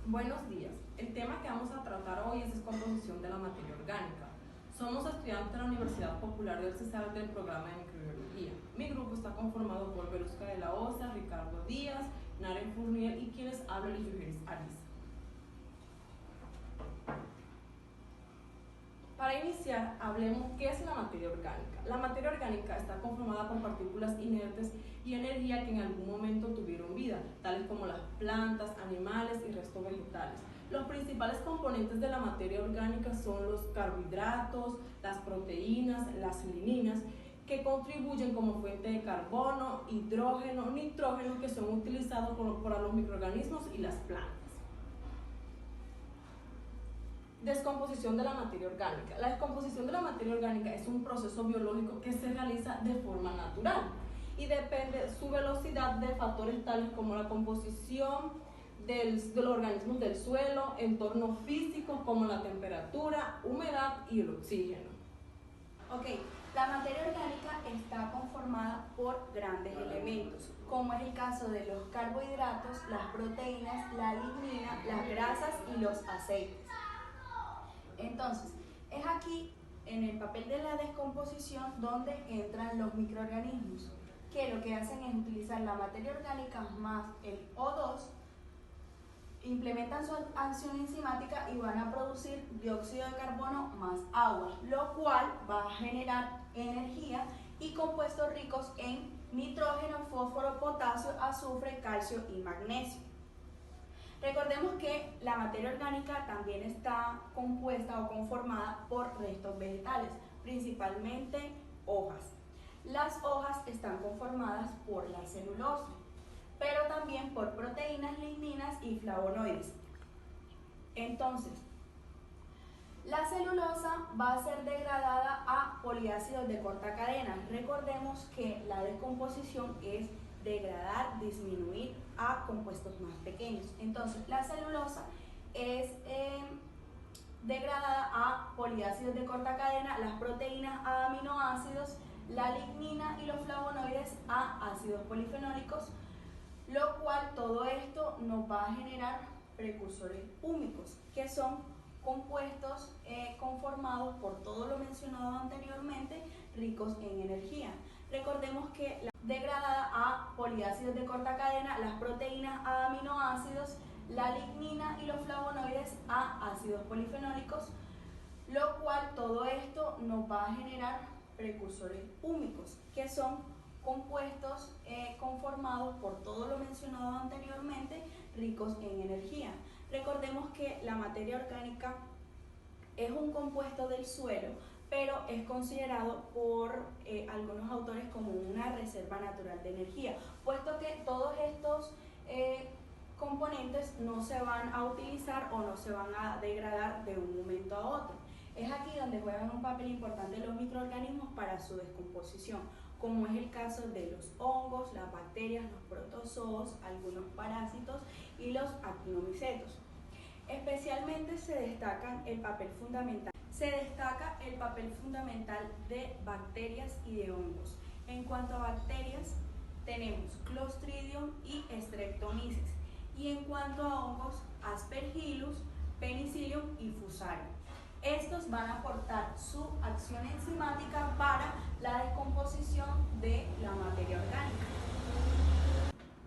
Buenos días. El tema que vamos a tratar hoy es descomposición de la materia orgánica. Somos estudiantes de la Universidad Popular del Cesar del programa de microbiología. Mi grupo está conformado por Velusca de la Osa, Ricardo Díaz, Naren Fournier y quienes hablan Ligeris Ariza. Para iniciar, hablemos qué es la materia orgánica. La materia orgánica está conformada por partículas inertes y energía que en algún momento tuvieron vida, tales como las plantas, animales y restos vegetales. Los principales componentes de la materia orgánica son los carbohidratos, las proteínas, las ligninas, que contribuyen como fuente de carbono, hidrógeno, nitrógeno, que son utilizados por los microorganismos y las plantas. Descomposición de la materia orgánica. La descomposición de la materia orgánica es un proceso biológico que se realiza de forma natural y depende su velocidad de factores tales como la composición de los organismos del suelo, entornos físicos como la temperatura, humedad y el oxígeno. Ok, la materia orgánica está conformada por grandes elementos, como es el caso de los carbohidratos, las proteínas, la lignina, las grasas y los aceites. Entonces, es aquí, en el papel de la descomposición, donde entran los microorganismos, que lo que hacen es utilizar la materia orgánica más el O2, implementan su acción enzimática y van a producir dióxido de carbono más agua, lo cual va a generar energía y compuestos ricos en nitrógeno, fósforo, potasio, azufre, calcio y magnesio. Recordemos que la materia orgánica también está compuesta o conformada por restos vegetales, principalmente hojas. Las hojas están conformadas por la celulosa, pero también por proteínas, ligninas y flavonoides. Entonces, la celulosa va a ser degradada a poliácidos de corta cadena. Recordemos que la descomposición es degradar, disminuir a compuestos más pequeños. Entonces, la celulosa es degradada a poliácidos de corta cadena, las proteínas a aminoácidos, la lignina y los flavonoides a ácidos polifenólicos, lo cual todo esto nos va a generar precursores húmicos, que son compuestos conformados por todo lo mencionado anteriormente, ricos en energía. Recordemos que la degradada a poliácidos de corta cadena, las proteínas a aminoácidos, la lignina y los flavonoides a ácidos polifenólicos, lo cual todo esto nos va a generar precursores húmicos, que son compuestos conformados por todo lo mencionado anteriormente, ricos en energía. Recordemos que la materia orgánica es un compuesto del suelo, pero es considerado por algunos autores como una reserva natural de energía, puesto que todos estos componentes no se van a utilizar o no se van a degradar de un momento a otro. Es aquí donde juegan un papel importante los microorganismos para su descomposición, como es el caso de los hongos, las bacterias, los protozoos, algunos parásitos y los actinomicetos. Especialmente se destaca el papel fundamental de bacterias y de hongos. En cuanto a bacterias, tenemos Clostridium y Streptomyces, y en cuanto a hongos, Aspergillus, Penicillium y Fusarium. Estos van a aportar su acción enzimática para la descomposición de la materia orgánica.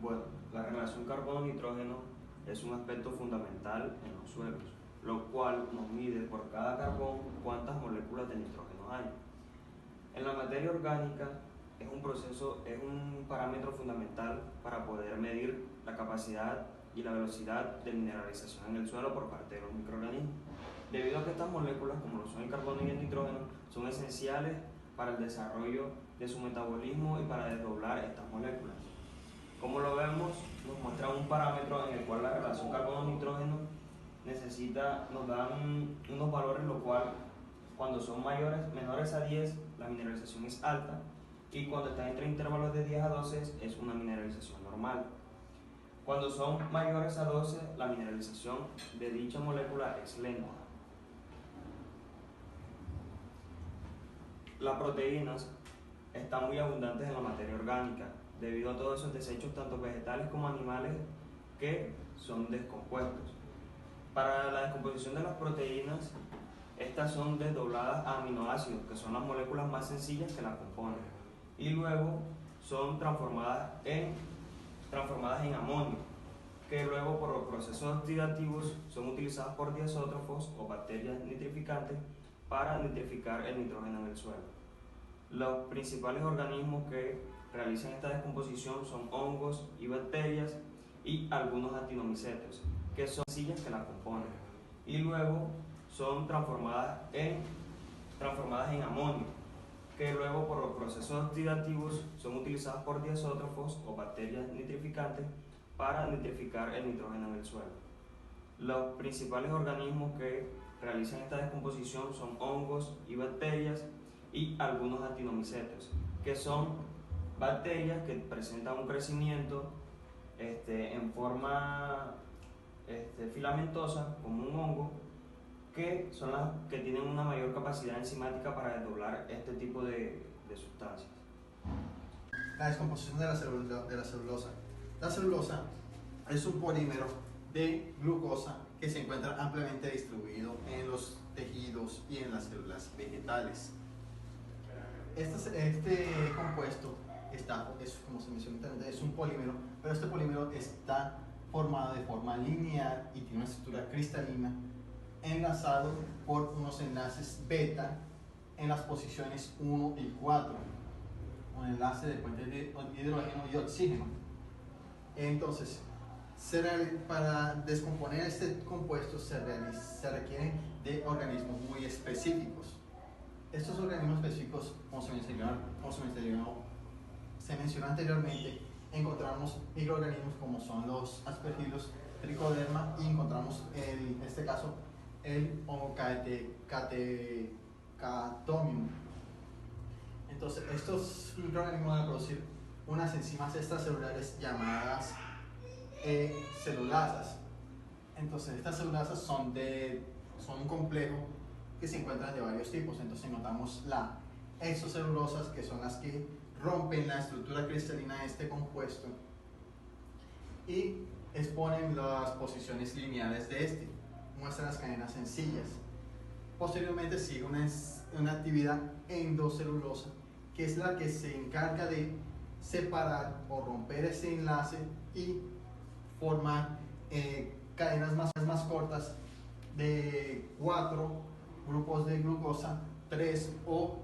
Bueno, la relación carbono-nitrógeno es un aspecto fundamental en los suelos, lo cual nos mide por cada carbón cuántas moléculas de nitrógeno hay. En la materia orgánica es un parámetro fundamental para poder medir la capacidad y la velocidad de mineralización en el suelo por parte de los microorganismos, debido a que estas moléculas, como lo son el carbono y el nitrógeno, son esenciales para el desarrollo de su metabolismo y para desdoblar estas moléculas. Como lo vemos, nos muestra un parámetro en el cual la relación carbono-nitrógeno nos dan unos valores, lo cual cuando son menores a 10 la mineralización es alta, y cuando está entre intervalos de 10 a 12 es una mineralización normal. Cuando son mayores a 12 la mineralización de dicha molécula es lenta. Las proteínas están muy abundantes en la materia orgánica, debido a todos esos desechos tanto vegetales como animales que son descompuestos. Para la descomposición de las proteínas, estas son desdobladas a aminoácidos, que son las moléculas más sencillas que las componen, y luego son transformadas en amonio, que luego por procesos oxidativos son utilizadas por diazótrofos o bacterias nitrificantes para nitrificar el nitrógeno en el suelo. Los principales organismos que realizan esta descomposición son hongos y bacterias y algunos actinomicetos, que son sencillas que la componen, y luego son transformadas en amonio, que luego por procesos oxidativos son utilizadas por diazótrofos o bacterias nitrificantes para nitrificar el nitrógeno en el suelo. Los principales organismos que realizan esta descomposición son hongos y bacterias y algunos actinomicetos, que son bacterias que presentan un crecimiento en forma filamentosa, como un hongo, que son las que tienen una mayor capacidad enzimática para desdoblar este tipo de sustancias. La descomposición de la celulosa. La celulosa es un polímero de glucosa que se encuentra ampliamente distribuido en los tejidos y en las células vegetales. Este compuesto como se mencionó anteriormente, es un polímero, pero este polímero está formado de forma lineal y tiene una estructura cristalina, enlazado por unos enlaces beta en las posiciones 1 y 4, un enlace de puente de hidrógeno y oxígeno. Entonces, para descomponer este compuesto se requieren de organismos muy específicos. Estos organismos específicos, como se mencionó anteriormente, encontramos microorganismos como son los aspergillus, tricoderma, y encontramos en este caso el Homo catetomium. Entonces, estos microorganismos van a producir unas enzimas extracelulares llamadas celulasas. Entonces, estas celulasas son un complejo que se encuentran de varios tipos. Entonces, encontramos la exocelulosas, que son las que rompen la estructura cristalina de este compuesto y exponen las posiciones lineales de este, muestran las cadenas sencillas. Posteriormente sigue una actividad endocelulosa, que es la que se encarga de separar o romper ese enlace y formar cadenas más cortas de 4 grupos de glucosa, 3 o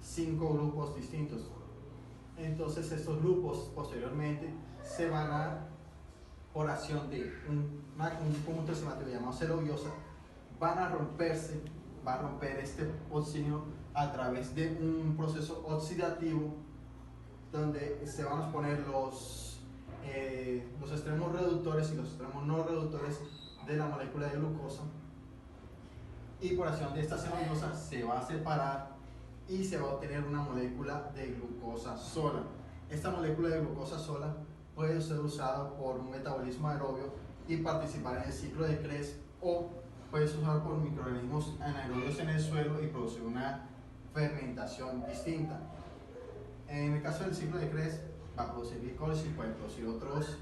5 grupos distintos. Entonces estos grupos posteriormente se van a, por acción de un conjunto enzimático llamado celobiosa, van a romperse, va a romper este oxígeno a través de un proceso oxidativo donde se van a exponer los extremos reductores y los extremos no reductores de la molécula de glucosa, y por acción de esta celobiosa se va a separar y se va a obtener una molécula de glucosa sola. Esta molécula de glucosa sola puede ser usada por un metabolismo aerobio y participar en el ciclo de Krebs, o puede ser usada por microorganismos anaerobios en el suelo y producir una fermentación distinta. En el caso del ciclo de Krebs va a producir glicólisis, puede producir otros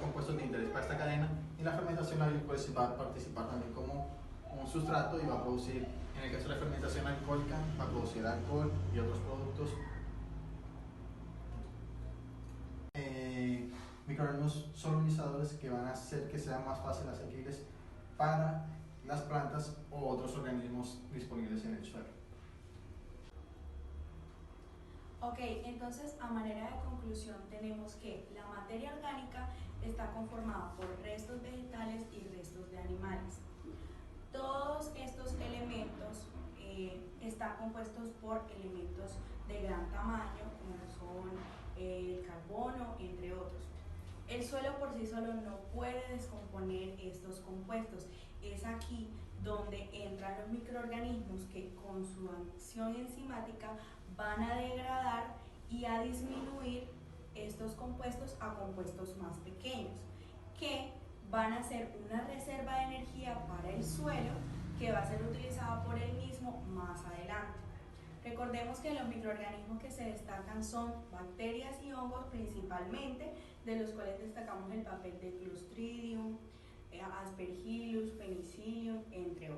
compuestos de interés para esta cadena, y la fermentación, la glicólisis va a participar también como un sustrato y va a producir, en el caso de la fermentación alcohólica, va a producir alcohol y otros productos. Microorganismos solubilizadores que van a hacer que sean más fáciles asequibles para las plantas o otros organismos disponibles en el suelo. Ok, entonces a manera de conclusión tenemos que la materia orgánica está conformada por restos vegetales y restos de animales. Todos estos elementos están compuestos por elementos de gran tamaño, como son el carbono, entre otros. El suelo por sí solo no puede descomponer estos compuestos. Es aquí donde entran los microorganismos que con su acción enzimática van a degradar y a disminuir estos compuestos a compuestos más pequeños, que van a ser una reserva de energía para el suelo que va a ser utilizada por él mismo más adelante. Recordemos que los microorganismos que se destacan son bacterias y hongos principalmente, de los cuales destacamos el papel del Clostridium, Aspergillus, Penicillium, entre otros.